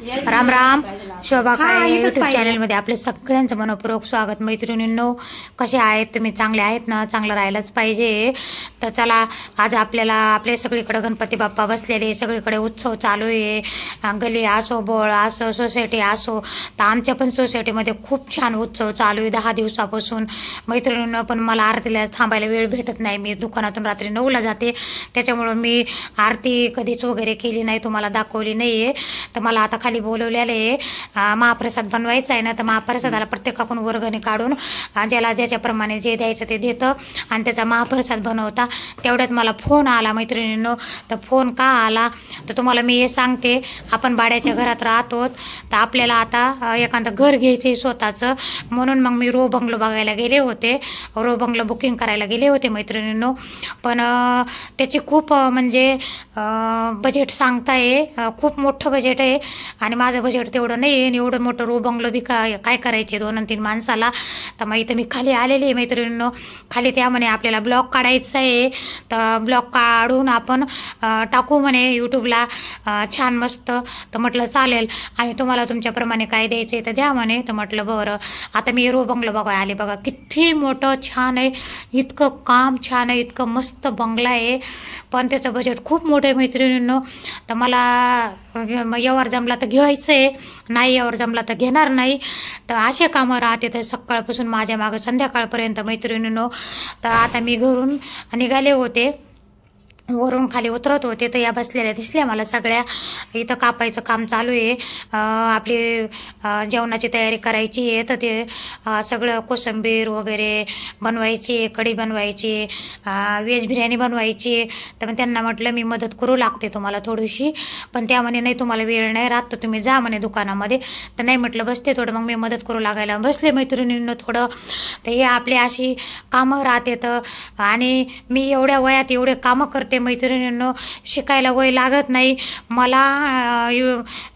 राम राम. शोभा काळे YouTube चॅनलमध्ये आपले सगळ्यांचं मनपूर्वक स्वागत. मैत्रिणींनो, कसे आहेत तुम्ही? चांगले आहेत ना? चांगलं राहायलाच पाहिजे. तर चला, आज आपले सगळीकडे गणपती बाप्पा बसलेले, सगळीकडे उत्सव चालू आहे. गली असो, बोळ असो, सोसायटी असो, तर आमच्या पण सोसायटीमध्ये खूप छान उत्सव चालू आहे 10 दिवसापासून. मैत्रिणींनो, पण मला आरतीला थांबायला वेळ भेटत नाही. मी दुकानातून रात्री 9ला जाते, त्याच्यामुळं मी आरती कधीच वगैरे केली नाही, तुम्हाला दाखवली नाही आहे. तर मला आता खाली बोलवलेलं आहे, महाप्रसाद बनवायचा आहे ना. तर महाप्रसादाला प्रत्येकाकडून वर्गणी काढून ज्याला ज्याच्याप्रमाणे जे द्यायचं ते देतं आणि त्याचा महाप्रसाद बनवता. तेवढ्यात मला फोन आला मैत्रिणींनो. तर फोन का आला तर तुम्हाला मी हे सांगते. आपण भाड्याच्या घरात राहतो, तर आपल्याला आता एखादं घर घ्यायचं आहे स्वतःचं, म्हणून मग मी रो बंगलो बघायला गेले होते, रो बंगलो बुकिंग करायला गेले होते मैत्रिणींनो. पण त्याची खूप म्हणजे बजेट सांगताय, खूप मोठं बजेट आहे आणि माझं बजेट तेवढं नाही आहे. एवढं मोठं रो बंगलो बी काय करायचे 2-3 माणसाला. तर मग इथं मी खाली आलेली आहे मैत्रिणींनो. खाली त्या म्हणे आपल्याला ब्लॉग काढायचा आहे, तर ब्लॉग काढून आपण टाकू म्हणे यूट्यूबला छान मस्त. तर म्हटलं चालेल, आणि तुम्हाला तुमच्याप्रमाणे काय द्यायचं आहे तर द्या म्हणे. तर म्हटलं बरं. आता मी रो बंगलो बघा आले. बघा किती मोठं छान आहे, इतकं काम छान आहे, इतकं मस्त बंगला आहे, पण त्याचं बजेट खूप मोठं आहे मैत्रिणींनो. तर मला यावर जमला तर घ्यायचं आहे, नाही यावर जमला तर घेणार नाही. तर असे कामं राहते तर सकाळपासून माझ्या मागं संध्याकाळपर्यंत मैत्रिणींनो. तर आता मी घरून निघाले होते, वरून खाली उतरत होते, तर या बसलेल्या दिसल्या मला सगळ्या. इथं कापायचं काम चालू आहे, आपली जेवणाची तयारी करायची आहे. तर ते सगळं कोशिंबीर वगैरे बनवायची, कढी बनवायची, व्हेज बिर्याणी बनवायची. तर मग त्यांना म्हटलं मी मदत करू लागते तुम्हाला थोडीशी. पण त्या म्हणे नाही, तुम्हाला वेळ नाही राहत तर तुम्ही जा म्हणे दुकानामध्ये. तर नाही म्हटलं बसते थोडं, मग मी मदत करू लागायला बसले मैत्रिणींना थोडं. तर हे आपली अशी कामं राहते. तर आणि मी एवढ्या वयात एवढे कामं करते मैत्रिणींनो. शिकायला वय लागत नाही मला.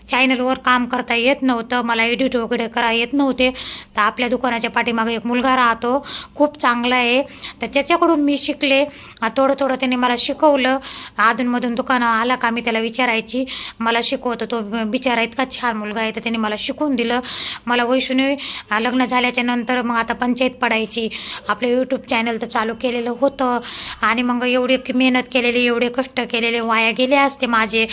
चॅनलवर काम करता येत नव्हतं मला, एडिट वगैरे करा येत नव्हते. तर आपल्या दुकानाच्या पाठीमागे एक मुलगा राहतो, खूप चांगला आहे, तर त्याच्याकडून मी शिकले. थोडं थोडं त्याने मला शिकवलं. अधूनमधून दुकानं आला का मी त्याला विचारायची, मला शिकवतो तो बिचारा, इतका छान मुलगा आहे. तर त्याने मला शिकवून दिलं. मला वैष्णवी लग्न झाल्याच्या नंतर मग आता पंचायत पडायची. आपलं यूट्यूब चॅनल तर चालू केलेलं होतं आणि मग एवढी मेहनत केलेली, एवढे कष्ट केलेले वाया गेले असते माझे.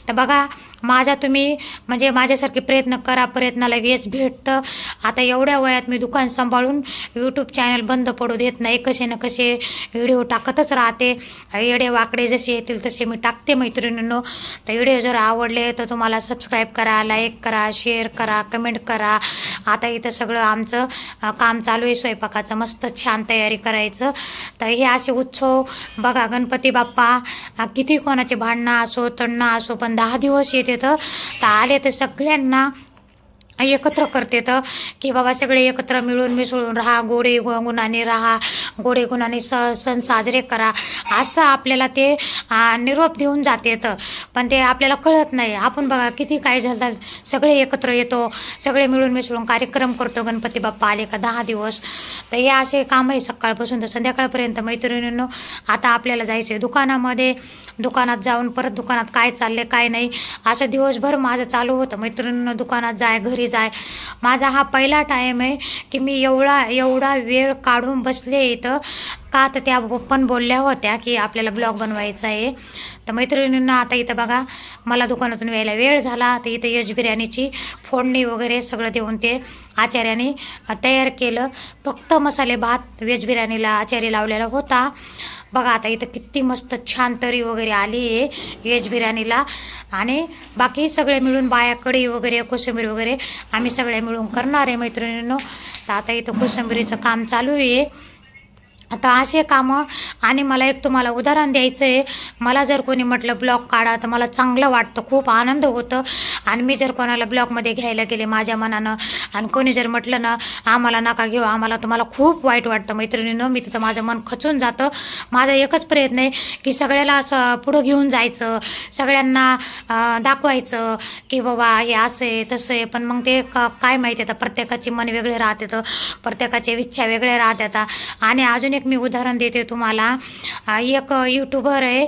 तर बघा, माझा तुम्ही म्हणजे माझ्यासारखे प्रयत्न करा, प्रयत्नाला यश भेटतं. आता एवढ्या वयात मी दुकान सांभाळून यूट्यूब चॅनल बंद पडू देत नाही, कसे ना कसे व्हिडिओ टाकतच राहते. येडे वाकडे जसे येतील तसे मी टाकते मैत्रिणींनो. तर व्हिडिओ जर आवडले तर तुम्हाला सबस्क्राईब करा, लाईक करा, शेअर करा, कमेंट करा. आता इथं सगळं आमचं काम चालू आहे स्वयंपाकाचं, मस्त छान तयारी करायचं. तर हे असे उत्सव बघा, गणपती बाप्पा किती कोणाचे भांडणं असो, तणणं असो, पण 10 दिवस येते. तर आले तर सगळ्यांना एकत्र करते, तर की बाबा सगळे एकत्र मिळून मिसळून राहा, गोडे गुणाने राहा, गोडे गुणाने सण साजरे करा, असं आपल्याला ते निरोप देऊन जाते. तर पण ते आपल्याला कळत नाही. आपण बघा किती काय झालं, सगळे एकत्र येतो, सगळे मिळून मिसळून कार्यक्रम करतो गणपती बाप्पा आले का 10 दिवस. तर हे असे काम आहे सकाळपासून तर संध्याकाळपर्यंत मैत्रिणींनो. आता आपल्याला जायचं आहे दुकानामध्ये, दुकानात जाऊन परत दुकानात काय चालले काय नाही असं दिवसभर माझं चालू होतं मैत्रिणींनो. दुकानात जाय, घरी जाय. माझा हा पहिला टाईम आहे की मी एवढा वेळ काढून बसले इथं. का तर त्या पण बोलल्या होत्या की आपल्याला ब्लॉग बनवायचा आहे. तर मैत्रिणींना आता इथं बघा, मला दुकानातून यायला वेळ झाला. तर इथं व्हेज बिर्याणीची फोडणी वगैरे सगळं देऊन ते आचार्याने तयार केलं. फक्त मसाले भात व्हेज बिर्याणीला आचार्य लावलेला होता. बघा आता इथं किती मस्त छान तरी वगैरे आली आहे व्हेज बिर्याणीला. आणि बाकी सगळे मिळून बाया कढी वगैरे कोशिंबीर वगैरे आम्ही सगळे मिळून करणार आहे मैत्रिणींनो. तर आता इथं कोशिंबीरीचं काम चालू आहे. आता असे कामं. आणि मला एक तुम्हाला उदाहरण द्यायचं आहे. मला जर कोणी म्हटलं ब्लॉग काढा तर मला चांगलं वाटतं, खूप आनंद होतं. आणि मी जर कोणाला ब्लॉगमध्ये घ्यायला गेले माझ्या मनानं आणि कोणी जर म्हटलं ना आम्हाला नका घेऊ आम्हाला, तर मला खूप वाईट वाटतं मैत्रिणीनं. मी तिथं माझं मन खचून जातं. माझा एकच प्रयत्न आहे की सगळ्याला असं पुढं घेऊन जायचं, सगळ्यांना दाखवायचं की बाबा हे असं आहे तसं आहे. पण मग ते काय माहिती आहे, तर प्रत्येकाची मन वेगळे राहते, तर प्रत्येकाच्या इच्छा वेगळ्या राहतात. आणि अजून एक मी उदाहरण देते तुम्हाला. एक यूट्यूबर आहे,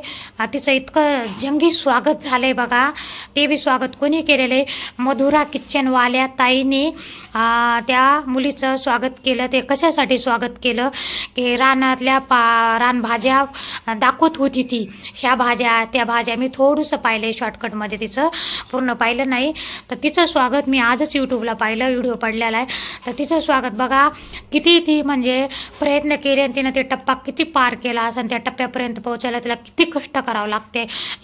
तिचं इतकं जंगी स्वागत झालं आहे बघा. ते बी स्वागत कोणी केलेलं आहे, मधुरा किचनवाल्या ताईने त्या मुलीचं स्वागत केलं. ते कशासाठी स्वागत केलं की रानातल्या रानभाज्या दाखवत होती ती, ह्या भाज्या त्या भाज्या. मी थोडंसं पाहिलं शॉर्टकटमध्ये, तिचं पूर्ण पाहिलं नाही. तर तिचं स्वागत मी आजच यूट्यूबला पाहिलं, व्हिडिओ पडलेला आहे. तर तिचं स्वागत बघा किती ती म्हणजे प्रयत्न केले आणि तिनं ते टप्पा किती पार केला असं, त्या टप्प्यापर्यंत पोहोचायला तिला किती कष्ट करावं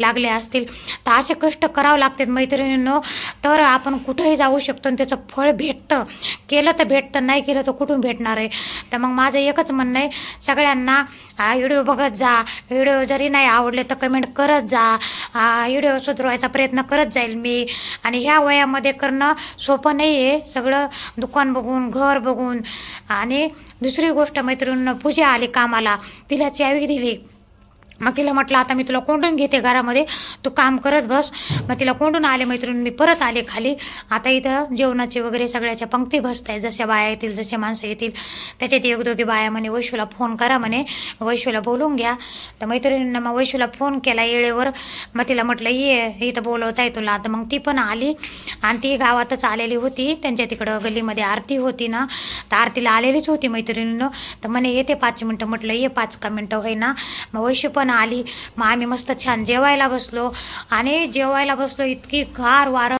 लागले असतील. तर असे कष्ट करावं लागतात मैत्रिणींनो, तर आपण कुठेही जाऊ शकतो आणि त्याचं फळ भेटतं. केलं तर भेटतं, नाही केलं तर कुठून भेटणार आहे. तर मग माझं एकच म्हणणं आहे, सगळ्यांना व्हिडिओ बघत जा. व्हिडिओ जरी नाही आवडले तर कमेंट करत जा. व्हिडिओ सुधारवायचा प्रयत्न करत जाईल मी. आणि ह्या वयामध्ये करणं सोपं नाही आहे, सगळं दुकान बघून, घर बघून. आणि दुसरी गोष्ट मैत्रिणींनो, पूजा आली कामाला, तिला चावी दिली. मग तिला म्हटलं आता मी तुला कोंडून घेते घरामध्ये, तू काम करत बस. मग तिला कोंडून आले मैत्रिणी, मी परत आले खाली. आता इथं जेवणाचे वगैरे सगळ्याच्या पंक्ती बसत आहेत, जशा बाया येतील जसे माणसं येतील त्याच्यात एक दोघी बाया म्हणे वैशूला फोन करा म्हणे, वैशूला बोलून घ्या. तर मैत्रिणींना मग वैशूला फोन केला येळेवर. मग तिला म्हटलं ये इथं बोलवत आहे तुला. तर मग ती पण आली आणि ती गावातच आलेली होती, त्यांच्या तिकडं गल्लीमध्ये आरती होती ना, तर आरतीला आलेलीच होती मैत्रिणींनो. तर म्हणे येते 5 मिनटं. म्हटलं ये 5 मिनटं होई ना. मग वैशू पण आली. मग आम्ही मस्त छान जेवायला बसलो आणि जेवायला बसलो, इतकी गार वारं